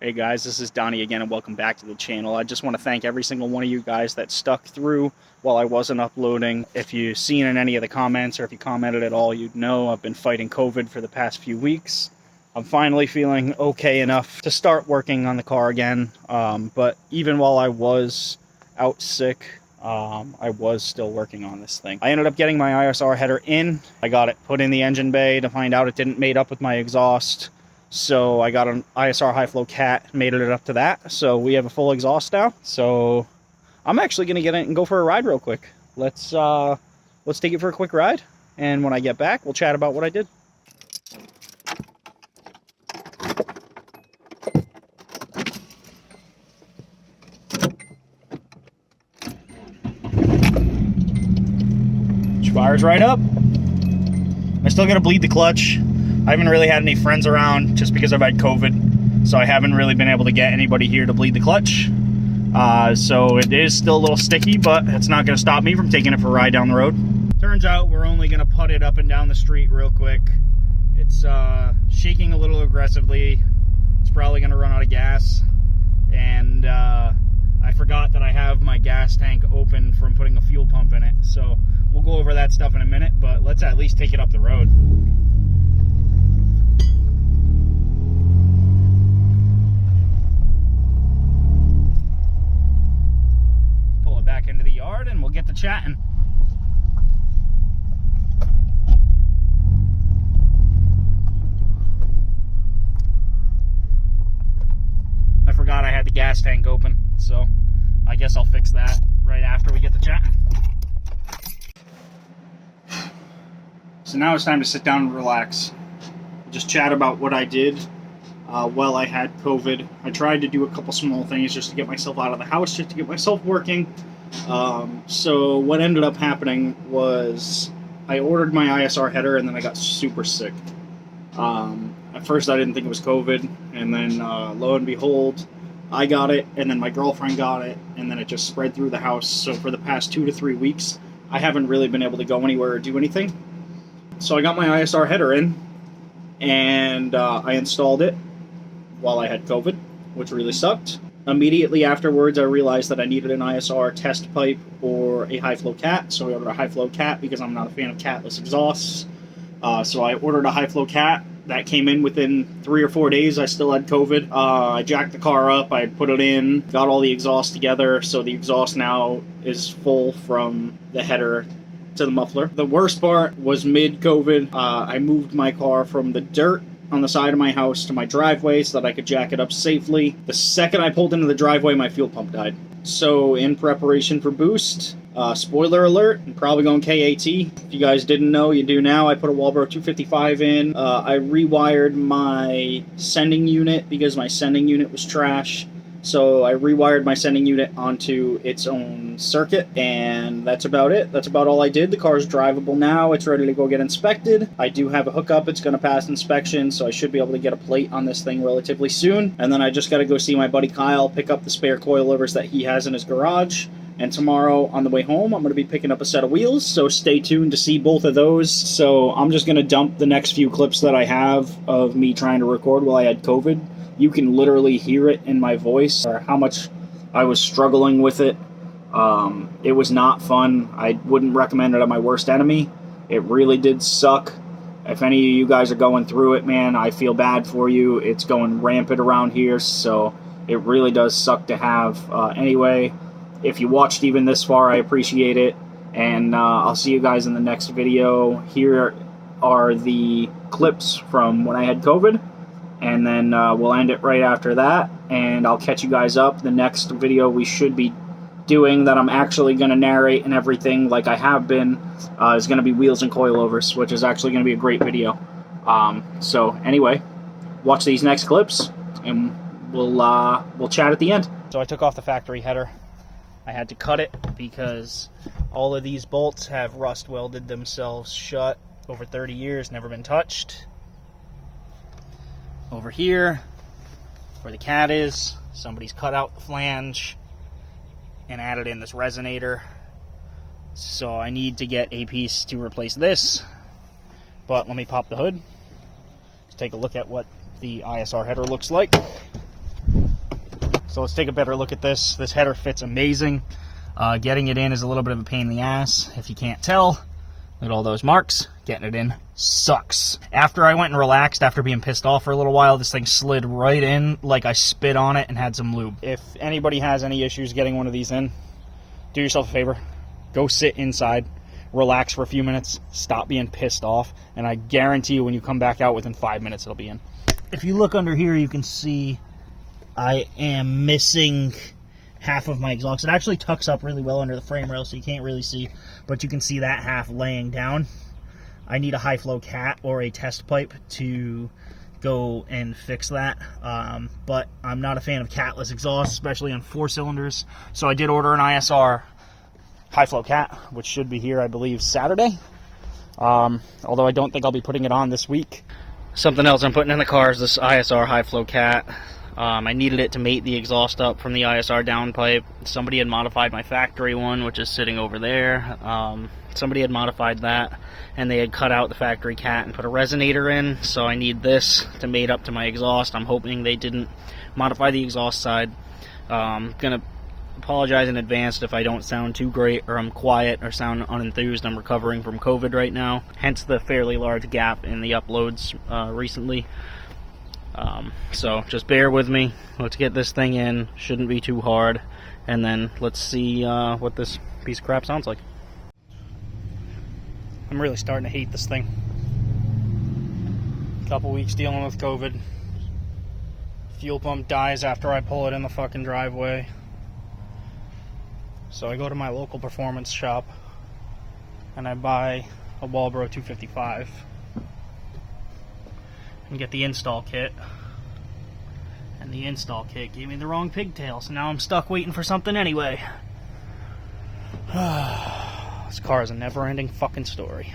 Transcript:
Hey guys, this is Donnie again and welcome back to the channel. I just want to thank every single one of you guys that stuck through while I wasn't uploading. If you've seen in any of the comments or if you commented at all, you'd know I've been fighting COVID for the past few weeks. I'm finally feeling okay enough to start working on the car again, but even while I was out sick, I was still working on this thing. I ended up getting my ISR header in. I got it put in the engine bay to find out it didn't mate up with my exhaust. So I got an ISR high flow cat, mated it up to that. So we have a full exhaust now. So I'm actually gonna get it and go for a ride real quick. Let's take it for a quick ride. And when I get back, we'll chat about what I did. Fires right up. I still gotta bleed the clutch. I haven't really had any friends around just because I've had COVID, so I haven't really been able to get anybody here to bleed the clutch. So it is still a little sticky, but it's not gonna stop me from taking it for a ride down the road. Turns out we're only gonna putt it up and down the street real quick. It's shaking a little aggressively. It's probably gonna run out of gas, and I forgot that I have my gas tank open from putting a fuel pump in it, so we'll go over that stuff in a minute, but let's at least take it up the road. Pull it back into the yard and we'll get to chatting. I forgot I had the gas tank open, so I guess I'll fix that right after we get to chatting. So now it's time to sit down and relax. Just chat about what I did while I had COVID. I tried to do a couple small things just to get myself out of the house, just to get myself working. So what ended up happening was I ordered my ISR header and then I got super sick. At first I didn't think it was COVID, and then lo and behold, I got it, and then my girlfriend got it, and then it just spread through the house. So for the past 2 to 3 weeks, I haven't really been able to go anywhere or do anything. So I got my ISR header in, and I installed it while I had COVID, which really sucked. Immediately afterwards, I realized that I needed an ISR test pipe or a high flow cat, so I ordered a high flow cat because I'm not a fan of catless exhausts. So I ordered a high flow cat. That came in within 3 or 4 days. I still had COVID. I jacked the car up, I put it in, got all the exhaust together, so the exhaust now is full from the header to the muffler. The worst part was mid-COVID. I moved my car from the dirt on the side of my house to my driveway so that I could jack it up safely. The second I pulled into the driveway, my fuel pump died. So in preparation for boost, spoiler alert, I'm probably going KAT. If you guys didn't know, you do now. I put a Walbro 255 in. I rewired my sending unit because my sending unit was trash. So I rewired my sending unit onto its own circuit, and that's about it. That's about all I did. The car's drivable now. It's ready to go get inspected. I do have a hookup. It's going to pass inspection, so I should be able to get a plate on this thing relatively soon. And then I just got to go see my buddy Kyle, pick up the spare coilovers that he has in his garage. And tomorrow on the way home, I'm going to be picking up a set of wheels, so stay tuned to see both of those. So I'm just going to dump the next few clips that I have of me trying to record while I had COVID. You can literally hear it in my voice, or how much I was struggling with it. It was not fun. I wouldn't recommend it on my worst enemy. It really did suck. If any of you guys are going through it, man, I feel bad for you. It's going rampant around here, so it really does suck to have. Anyway, if you watched even this far, I appreciate it, and I'll see you guys in the next video. Here are the clips from when I had COVID, and then we'll end it right after that, and I'll catch you guys up. The next video we should be doing that I'm actually going to narrate and everything like I have been is going to be wheels and coilovers, which is actually going to be a great video. So anyway, watch these next clips, and we'll chat at the end. So I took off the factory header. I had to cut it because all of these bolts have rust welded themselves shut over 30 years, never been touched. Over here, where the cat is, somebody's cut out the flange and added in this resonator. So I need to get a piece to replace this. But let me pop the hood. Let's take a look at what the ISR header looks like. So let's take a better look at this. This header fits amazing. Getting it in is a little bit of a pain in the ass. If you can't tell, look at all those marks. Getting it in sucks. After I went and relaxed, after being pissed off for a little while, this thing slid right in like I spit on it and had some lube. If anybody has any issues getting one of these in, do yourself a favor. Go sit inside, relax for a few minutes, stop being pissed off, and I guarantee you when you come back out within 5 minutes it'll be in. If you look under here, you can see I am missing half of my exhaust. It actually tucks up really well under the frame rail, so you can't really see, but you can see that half laying down. I need a high flow cat or a test pipe to go and fix that, but I'm not a fan of catless exhaust, especially on 4 cylinders, so I did order an ISR high flow cat, which should be here, I believe, Saturday, although I don't think I'll be putting it on this week. Something else I'm putting in the car is this ISR high flow cat. I needed it to mate the exhaust up from the ISR downpipe. Somebody had modified my factory one, which is sitting over there. Somebody had modified that, and they had cut out the factory cat and put a resonator in, so I need this to mate up to my exhaust. I'm hoping they didn't modify the exhaust side. I'm going to apologize in advance if I don't sound too great, or I'm quiet, or sound unenthused. I'm recovering from COVID right now, hence the fairly large gap in the uploads recently. So just bear with me. Let's get this thing in. Shouldn't be too hard, and then let's see what this piece of crap sounds like. I'm really starting to hate this thing. Couple weeks dealing with COVID. Fuel pump dies after I pull it in the fucking driveway. So I go to my local performance shop and I buy a Walbro 255 and get the install kit. And the install kit gave me the wrong pigtail, so now I'm stuck waiting for something anyway. This car is a never-ending fucking story.